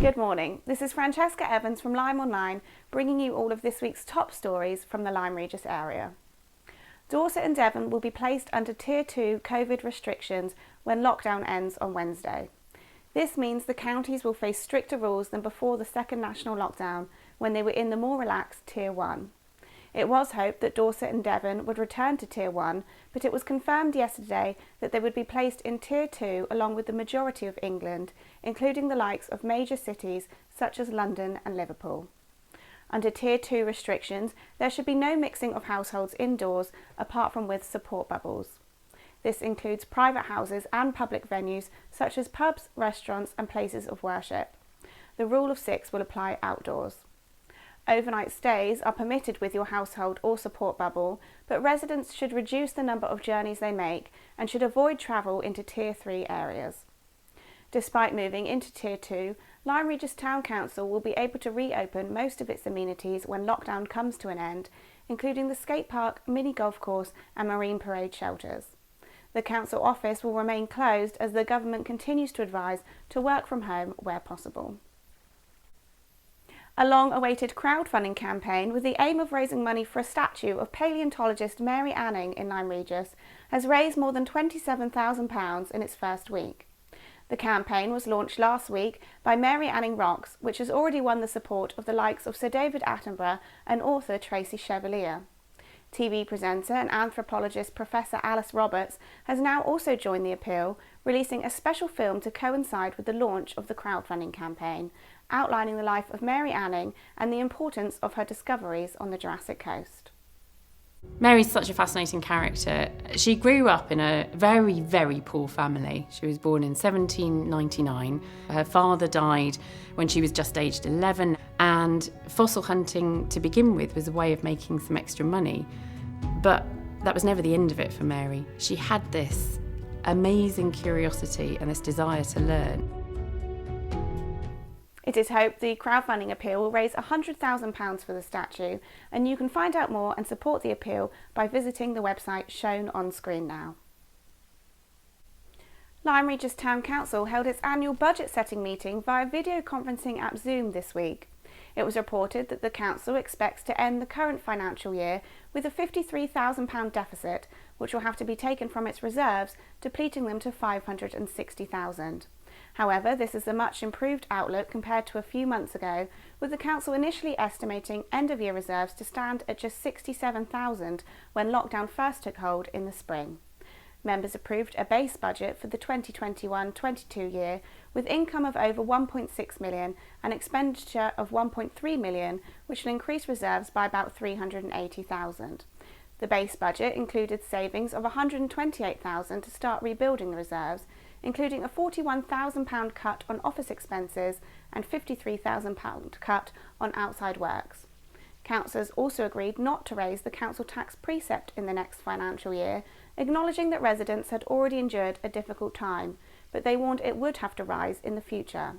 Good morning, this is Francesca Evans from LymeOnline, bringing you all of this week's top stories from the Lyme Regis area. Dorset and Devon will be placed under Tier 2 COVID restrictions when lockdown ends on Wednesday. This means the counties will face stricter rules than before the second national lockdown, when they were in the more relaxed Tier 1. It was hoped that Dorset and Devon would return to Tier 1, but it was confirmed yesterday that they would be placed in Tier 2 along with the majority of England, including the likes of major cities such as London and Liverpool. Under Tier 2 restrictions, there should be no mixing of households indoors apart from with support bubbles. This includes private houses and public venues such as pubs, restaurants and places of worship. The rule of 6 will apply outdoors. Overnight stays are permitted with your household or support bubble, but residents should reduce the number of journeys they make and should avoid travel into Tier 3 areas. Despite moving into Tier 2, Lyme Regis Town Council will be able to reopen most of its amenities when lockdown comes to an end, including the skate park, mini golf course and marine parade shelters. The council office will remain closed as the government continues to advise to work from home where possible. A long-awaited crowdfunding campaign with the aim of raising money for a statue of paleontologist Mary Anning in Lyme Regis has raised more than £27,000 in its first week. The campaign was launched last week by Mary Anning Rocks, which has already won the support of the likes of Sir David Attenborough and author Tracy Chevalier. TV presenter and anthropologist Professor Alice Roberts has now also joined the appeal, releasing a special film to coincide with the launch of the crowdfunding campaign, outlining the life of Mary Anning and the importance of her discoveries on the Jurassic Coast. Mary's such a fascinating character. She grew up in a very, very poor family. She was born in 1799. Her father died when she was just aged 11, and fossil hunting to begin with was a way of making some extra money. But that was never the end of it for Mary. She had this amazing curiosity and this desire to learn. It is hoped the crowdfunding appeal will raise £100,000 for the statue, and you can find out more and support the appeal by visiting the website shown on screen now. Lyme Regis Town Council held its annual budget setting meeting via video conferencing app Zoom this week. It was reported that the council expects to end the current financial year with a £53,000 deficit, which will have to be taken from its reserves, depleting them to £560,000. However, this is a much improved outlook compared to a few months ago, with the council initially estimating end-of-year reserves to stand at just £67,000 when lockdown first took hold in the spring. Members approved a base budget for the 2021-22 year with income of over £1.6 million and expenditure of £1.3 million, which will increase reserves by about £380,000. The base budget included savings of £128,000 to start rebuilding the reserves, including a £41,000 cut on office expenses and £53,000 cut on outside works. Councillors also agreed not to raise the council tax precept in the next financial year, acknowledging that residents had already endured a difficult time, but they warned it would have to rise in the future.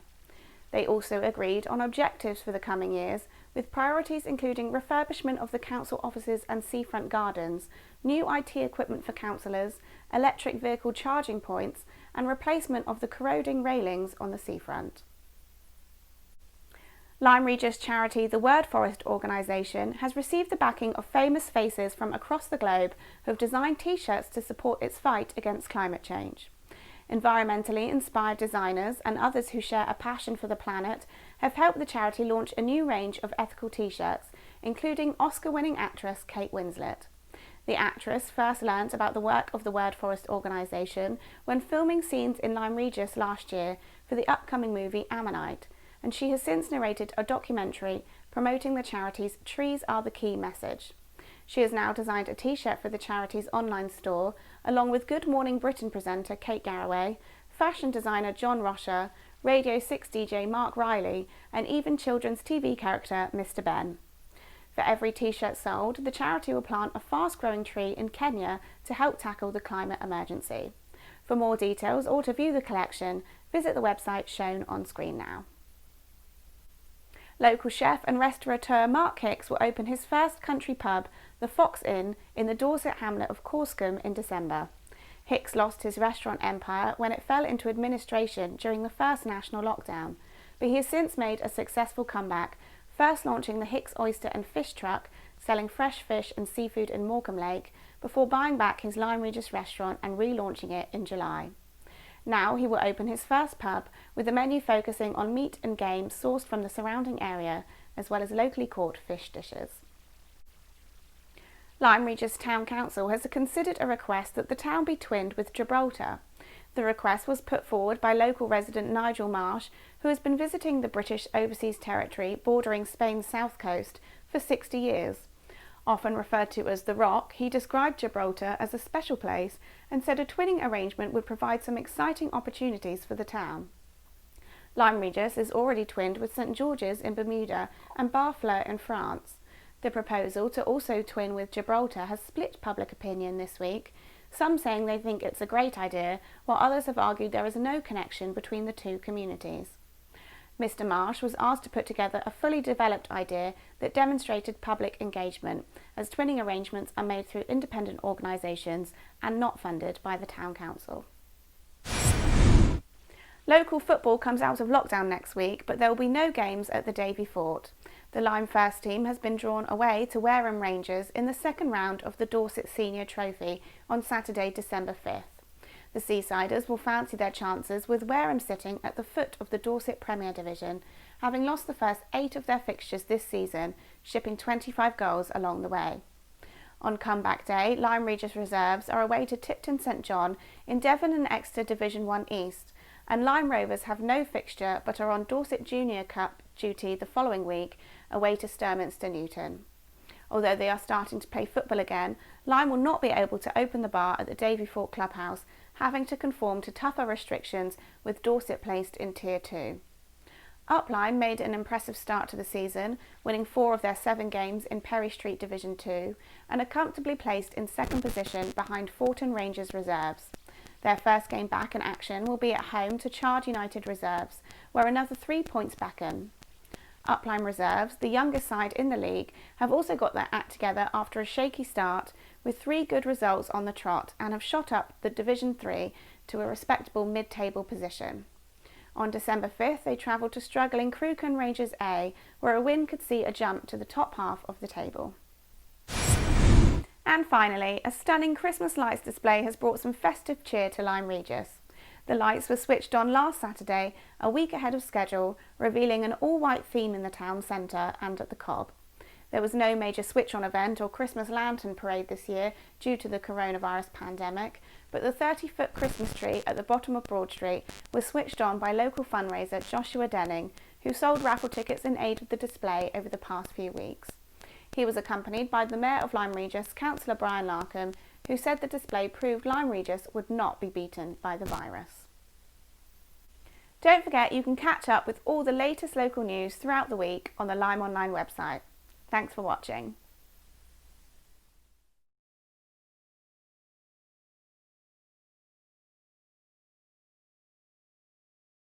They also agreed on objectives for the coming years, with priorities including refurbishment of the council offices and seafront gardens, new IT equipment for councillors, electric vehicle charging points, and replacement of the corroding railings on the seafront. Lyme Regis charity The Word Forest organisation has received the backing of famous faces from across the globe who have designed t-shirts to support its fight against climate change. Environmentally inspired designers and others who share a passion for the planet have helped the charity launch a new range of ethical t-shirts, including Oscar-winning actress Kate Winslet. The actress first learnt about the work of the Word Forest organisation when filming scenes in Lyme Regis last year for the upcoming movie Ammonite, and she has since narrated a documentary promoting the charity's Trees Are the Key message. She has now designed a t-shirt for the charity's online store, along with Good Morning Britain presenter Kate Garraway, fashion designer John Rocher, Radio 6 DJ Mark Riley, and even children's TV character Mr. Ben. For every t-shirt sold, the charity will plant a fast-growing tree in Kenya to help tackle the climate emergency. For more details or to view the collection, visit the website shown on screen now. Local chef and restaurateur Mark Hicks will open his first country pub, the Fox Inn, in the Dorset hamlet of Corscombe in December. Hicks lost his restaurant empire when it fell into administration during the first national lockdown, but he has since made a successful comeback, first launching the Hicks Oyster and Fish Truck, selling fresh fish and seafood in Morecambe Lake, before buying back his Lyme Regis restaurant and relaunching it in July. Now he will open his first pub, with the menu focusing on meat and game sourced from the surrounding area, as well as locally caught fish dishes. Lyme Regis Town Council has considered a request that the town be twinned with Gibraltar. The request was put forward by local resident Nigel Marsh, who has been visiting the British Overseas Territory bordering Spain's south coast for 60 years. Often referred to as the Rock, he described Gibraltar as a special place and said a twinning arrangement would provide some exciting opportunities for the town. Lyme Regis is already twinned with St George's in Bermuda and Barfleur in France. The proposal to also twin with Gibraltar has split public opinion this week, some saying they think it's a great idea, while others have argued there is no connection between the two communities. Mr Marsh was asked to put together a fully developed idea that demonstrated public engagement, as twinning arrangements are made through independent organisations and not funded by the Town Council. Local football comes out of lockdown next week, but there will be no games at the Davy Fort. The Lyme first team has been drawn away to Wareham Rangers in the second round of the Dorset Senior Trophy on Saturday, December 5th. The Seasiders will fancy their chances with Wareham sitting at the foot of the Dorset Premier Division, having lost the first 8 of their fixtures this season, shipping 25 goals along the way. On comeback day, Lyme Regis reserves are away to Tipton St John in Devon and Exeter Division 1 East, and Lyme Rovers have no fixture but are on Dorset Junior Cup duty the following week, away to Sturminster Newton. Although they are starting to play football again, Lyme will not be able to open the bar at the Davy Fort Clubhouse, having to conform to tougher restrictions with Dorset placed in Tier 2. Up Lyme made an impressive start to the season, winning 4 of their 7 games in Perry Street Division 2 and are comfortably placed in second position behind Forton Rangers reserves. Their first game back in action will be at home to Chard United reserves, where another 3 points beckon. Up Lyme reserves, the youngest side in the league, have also got their act together after a shaky start, with 3 good results on the trot, and have shot up the Division 3 to a respectable mid-table position. On December 5th, they travelled to struggling Crewcombe Rangers A, where a win could see a jump to the top half of the table. And finally, a stunning Christmas lights display has brought some festive cheer to Lyme Regis. The lights were switched on last Saturday, a week ahead of schedule, revealing an all-white theme in the town centre and at the Cobb. There was no major switch-on event or Christmas lantern parade this year due to the coronavirus pandemic, but the 30-foot Christmas tree at the bottom of Broad Street was switched on by local fundraiser Joshua Denning, who sold raffle tickets in aid of the display over the past few weeks. He was accompanied by the Mayor of Lyme Regis, Councillor Brian Larkham, who said the display proved Lyme Regis would not be beaten by the virus. Don't forget you can catch up with all the latest local news throughout the week on the LymeOnline website. Thanks for watching.